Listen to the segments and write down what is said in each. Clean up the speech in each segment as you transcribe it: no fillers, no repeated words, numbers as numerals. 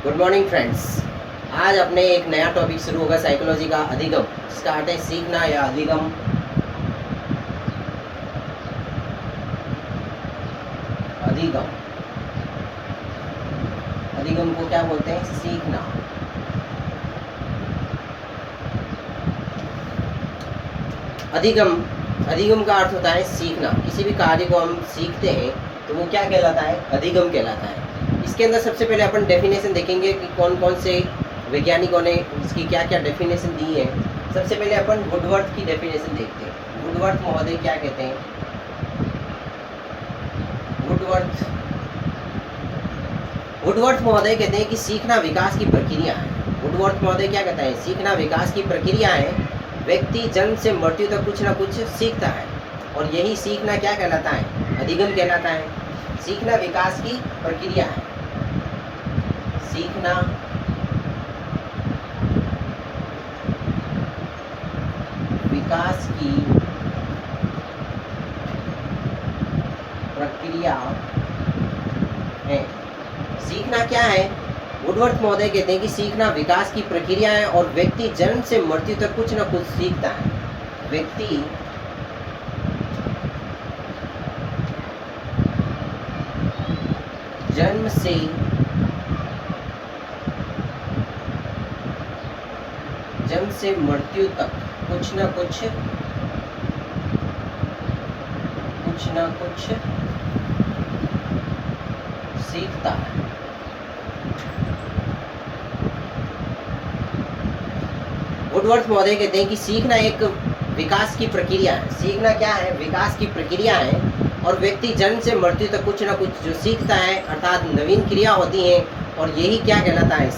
Good morning friends. आज अपने एक नया टॉपिक शुरू होगा साइकोलॉजी का अधिगम। स्टार्ट है सीखना या अधिगम। अधिगम अधिगम को क्या बोलते हैं? सीखना। अधिगम अधिगम का अर्थ होता है सीखना। किसी भी कार्य को हम सीखते हैं तो वो क्या कहलाता है? अधिगम कहलाता है। इसके अंदर सबसे पहले अपन डेफिनेशन देखेंगे कि कौन कौन से वैज्ञानिकों ने इसकी क्या क्या डेफिनेशन दी है। सबसे पहले अपन वुडवर्थ की डेफिनेशन देखते हैं। वुडवर्थ महोदय क्या कहते हैं? वुडवर्थ महोदय कहते हैं कि सीखना विकास की प्रक्रिया है। वुडवर्थ महोदय क्या कहता है? सीखना विकास की प्रक्रिया है। व्यक्ति जन्म से मृत्यु तक कुछ ना कुछ सीखता है और यही सीखना क्या कहलाता है? अधिगम कहलाता है। सीखना विकास की प्रक्रिया है। सीखना विकास की प्रक्रिया है। सीखना क्या है? वुडवर्थ महोदय कहते हैं कि सीखना विकास की प्रक्रिया है और व्यक्ति जन्म से मृत्यु तक कुछ न कुछ सीखता है। व्यक्ति जन्म से मृत्यु तक कुछ न कुछ सीखता है। वुडवर्थ महोदय कहते हैं कि सीखना एक विकास की प्रक्रिया है। सीखना क्या है? विकास की प्रक्रिया है और व्यक्ति जन्म से मृत्यु तक कुछ ना कुछ जो सीखता है अर्थात नवीन क्रिया होती है और यही क्या कहलाता है?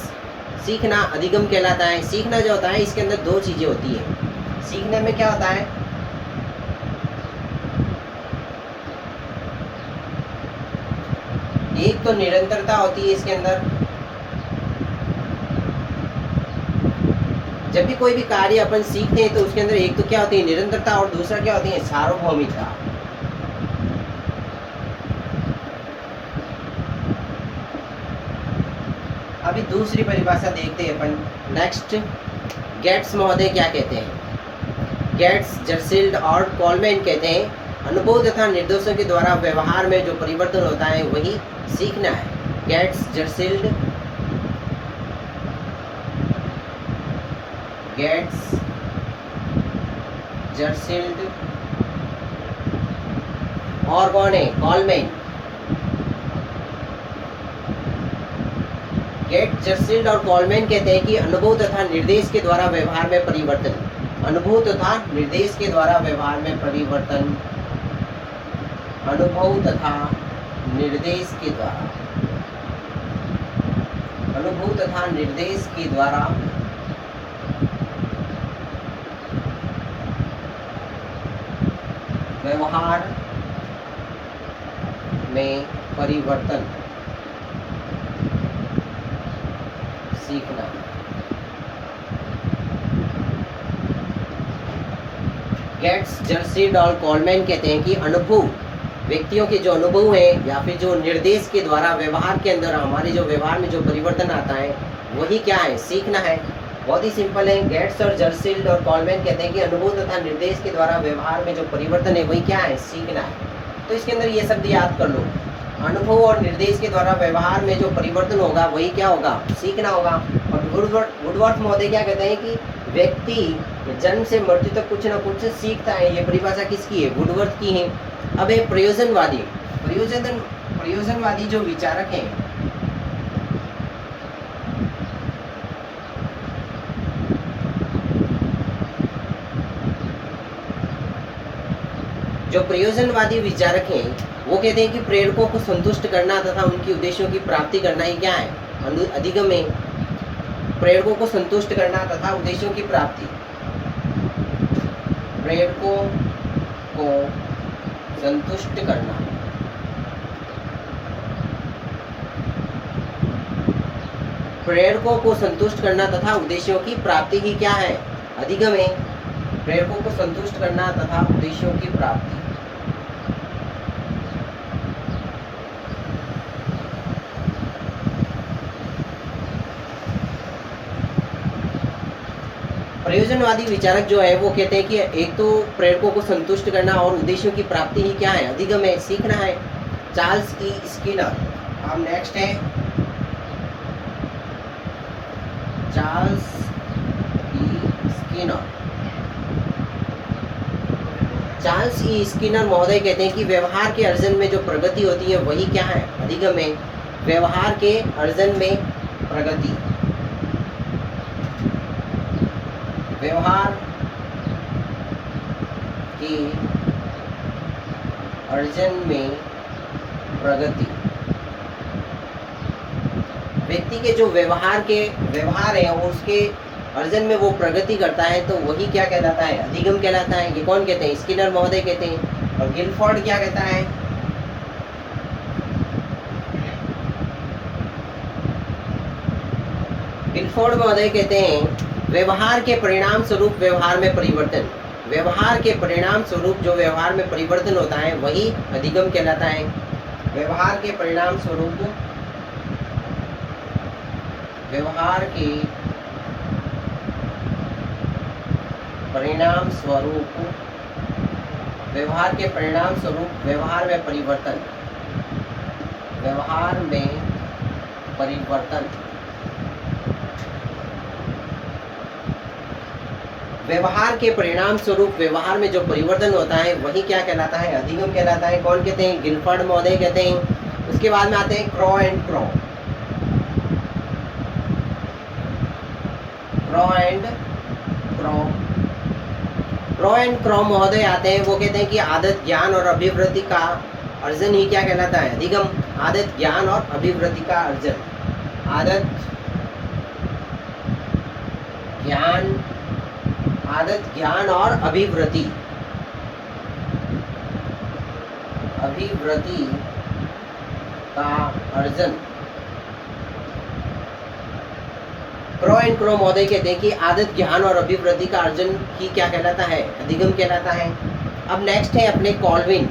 सीखना अधिगम कहलाता है। सीखना जो होता है इसके अंदर दो चीजें होती है। सीखने में क्या होता है? एक तो निरंतरता होती है इसके अंदर। जब भी कोई भी कार्य अपन सीखते हैं तो उसके अंदर एक तो क्या होती है? निरंतरता और दूसरा क्या होती है? सार्वभौमिकता। अभी दूसरी परिभाषा देखते हैं अपन। नेक्स्ट, गेट्स महोदय क्या कहते हैं? गेट्स, जर्सिल्ड और कॉलमैन कहते हैं अनुभव तथा निर्देशों के द्वारा व्यवहार में जो परिवर्तन होता है वही सीखना है। गेट्स, जर्सिल्ड और कौन है? कॉलमैन। गेट, जर्सिल्ड और कॉलमैन कहते हैं कि अनुभव तथा निर्देश के द्वारा व्यवहार में परिवर्तन। अनुभव तथा निर्देश के द्वारा व्यवहार में परिवर्तन। अनुभव तथा निर्देश के द्वारा व्यवहार में परिवर्तन सीखना। गेट्स, जर्सिल्ड और कॉलमैन कहते हैं कि अनुभव, व्यक्तियों के जो अनुभव हैं या फिर जो निर्देश के द्वारा व्यवहार के अंदर हमारे जो व्यवहार में जो परिवर्तन आता है वही क्या है? सीखना है। बहुत ही सिंपल है। गेट्स और जर्सिल्ड और कॉलमैन कहते हैं कि अनुभव तथा निर्देश के द्वारा व्यवहार में जो परिवर्तन है वही क्या है? सीखना है। तो इसके अंदर ये शब्द याद कर लो। अनुभव और निर्देश के द्वारा व्यवहार में जो परिवर्तन होगा वही क्या होगा? सीखना होगा। और वुडवर्थ महोदय क्या कहते हैं कि व्यक्ति जन्म से मृत्यु तक कुछ ना कुछ सीखता है। ये परिभाषा किसकी है? वुडवर्थ की है। अब है प्रयोजनवादी जो विचारक हैं, वो कहते हैं कि प्रेरकों को संतुष्ट करना तथा उनके उद्देश्यों की प्राप्ति करना ही क्या है? अधिगम है। प्रेरकों को संतुष्ट करना तथा उद्देश्यों की प्राप्ति। प्रेरकों को संतुष्ट करना तथा उद्देश्यों की प्राप्ति ही क्या है? अधिगम है। प्रेरकों को संतुष्ट करना तथा उद्देश्यों की प्राप्ति। प्रयोजनवादी विचारक जो है वो कहते हैं कि एक तो प्रेरकों को संतुष्ट करना और उद्देश्यों की प्राप्ति ही क्या है, अधिगम है, सीखना है। Charles E Skinner. अब नेक्स्ट है Charles E Skinner. Charles E Skinner महोदय कहते हैं कि व्यवहार के अर्जन में जो प्रगति होती है वही क्या है, अधिगम है। व्यवहार के अर्जन में प्रगति, व्यवहार के अर्जन में प्रगति, व्यक्ति के जो व्यवहार है उसके अर्जन में वो प्रगति करता है तो वही क्या कहलाता है, अधिगम कहलाता है। ये कौन कहते हैं, स्किनर महोदय कहते हैं। और गिलफोर्ड क्या कहता है, गिलफोर्ड महोदय कहते हैं व्यवहार के परिणाम स्वरूप व्यवहार में परिवर्तन, व्यवहार के परिणाम स्वरूप जो व्यवहार में परिवर्तन होता है वही अधिगम कहलाता है। व्यवहार के परिणाम स्वरूप, व्यवहार के परिणाम स्वरूप, व्यवहार के परिणाम स्वरूप व्यवहार में परिवर्तन, व्यवहार में परिवर्तन, व्यवहार के परिणाम स्वरूप व्यवहार में जो परिवर्तन होता है वही क्या कहलाता है, अधिगम कहलाता है। कौन कहते हैं, गिलफोर्ड महोदय कहते हैं। उसके बाद में आते हैं क्रॉ एंड क्रॉ। क्रॉ एंड क्रॉ महोदय आते हैं, वो कहते हैं कि आदत, ज्ञान और अभिवृद्धि का अर्जन ही क्या कहलाता है, अधिगम। आदत, ज्ञान और अभिवृद्धि का अर्जन, आदत, ज्ञान और अभिवृद्धि का अर्जन। क्रॉ एंड क्रॉ महोदय कहते हैं कि आदत, ज्ञान और अभिवृद्धि का अर्जन ही क्या कहलाता है, अधिगम कहलाता है। अब नेक्स्ट है अपने कॉल्विन।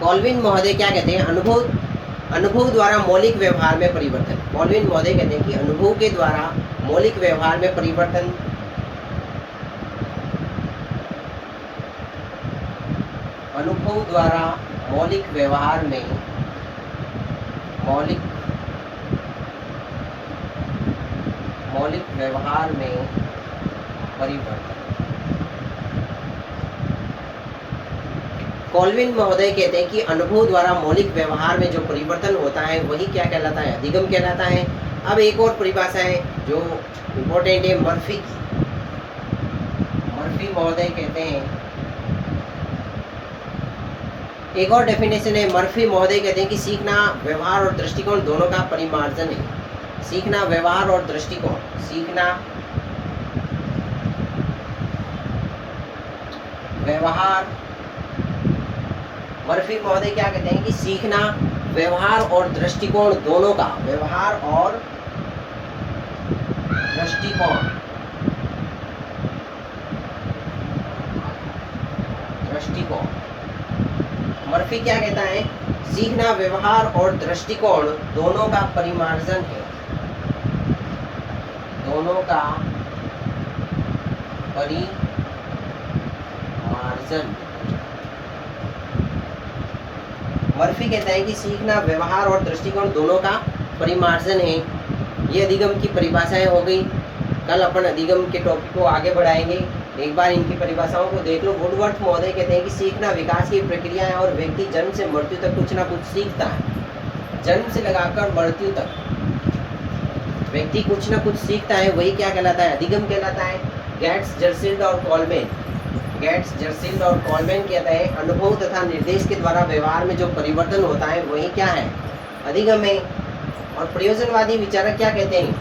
कॉल्विन महोदय क्या कहते हैं, अनुभव द्वारा मौलिक व्यवहार में परिवर्तन। कॉल्विन महोदय कहते हैं कि अनुभव के द्वारा मौलिक व्यवहार में परिवर्तन, अनुभव द्वारा मौलिक व्यवहार में परिवर्तन। कॉल्विन महोदय कहते हैं कि अनुभव द्वारा मौलिक व्यवहार में जो परिवर्तन होता है वही क्या कहलाता है, अधिगम कहलाता है। अब एक और परिभाषा है जो इम्पोर्टेंट है, मर्फी की। मर्फी महोदय कहते हैं, एक और डेफिनेशन है, मर्फी महोदय कहते हैं कि सीखना व्यवहार और दृष्टिकोण दोनों का परिमार्जन है। सीखना, व्यवहार और दृष्टिकोण, सीखना, व्यवहार। मर्फी महोदय क्या कहते हैं कि सीखना व्यवहार और दृष्टिकोण दोनों का, व्यवहार और दृष्टिकोण, मर्फी क्या कहता है, सीखना व्यवहार और दृष्टिकोण दोनों का परिमार्जन है, दोनों का परिमार्जन। मर्फी कहता है कि सीखना व्यवहार और दृष्टिकोण दोनों का परिमार्जन है। ये अधिगम की परिभाषाएं हो गई। कल अपन अधिगम के टॉपिक को आगे बढ़ाएंगे। एक बार इनकी परिभाषाओं को देख लो। वुडवर्थ महोदय कहते हैं कि सीखना विकास की प्रक्रिया है और व्यक्ति जन्म से मृत्यु तक कुछ ना कुछ सीखता है। जन्म से लगाकर मृत्यु तक व्यक्ति कुछ ना कुछ सीखता है, वही क्या कहलाता है, अधिगम कहलाता है। गेट्स, जर्सिल्ड और कॉलमैन कहता है अनुभव तथा निर्देश के द्वारा व्यवहार में जो परिवर्तन होता है वही क्या है, अधिगम है। और प्रयोजनवादी विचारक क्या कहते हैं,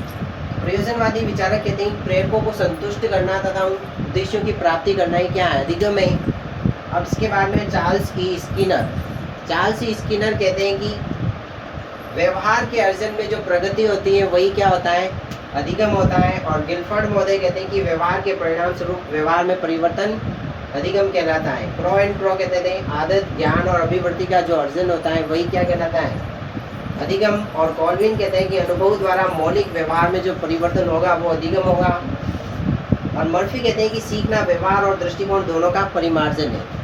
प्रयोजनवादी विचारक कहते हैं प्रेरकों को संतुष्ट करना तथा उन उद्देश्यों की प्राप्ति करना ही क्या है, अधिगम है। अब इसके बाद में चार्ल्स ई स्किनर कहते हैं कि व्यवहार के अर्जन में जो प्रगति होती है वही क्या होता है, अधिगम होता है। और गिलफोर्ड महोदय कहते हैं कि व्यवहार के परिणाम स्वरूप व्यवहार में परिवर्तन अधिगम कहलाता है। क्रॉ एंड क्रॉ कहते हैं आदत, ज्ञान और अभिवृद्धि का जो अर्जन होता है वही क्या कहलाता है, अधिगम, और कॉल्विन कहते हैं कि अनुभव द्वारा मौलिक व्यवहार में जो परिवर्तन होगा वो अधिगम होगा। और मर्फी कहते हैं कि सीखना व्यवहार और दृष्टिकोण दोनों का परिमार्जन है।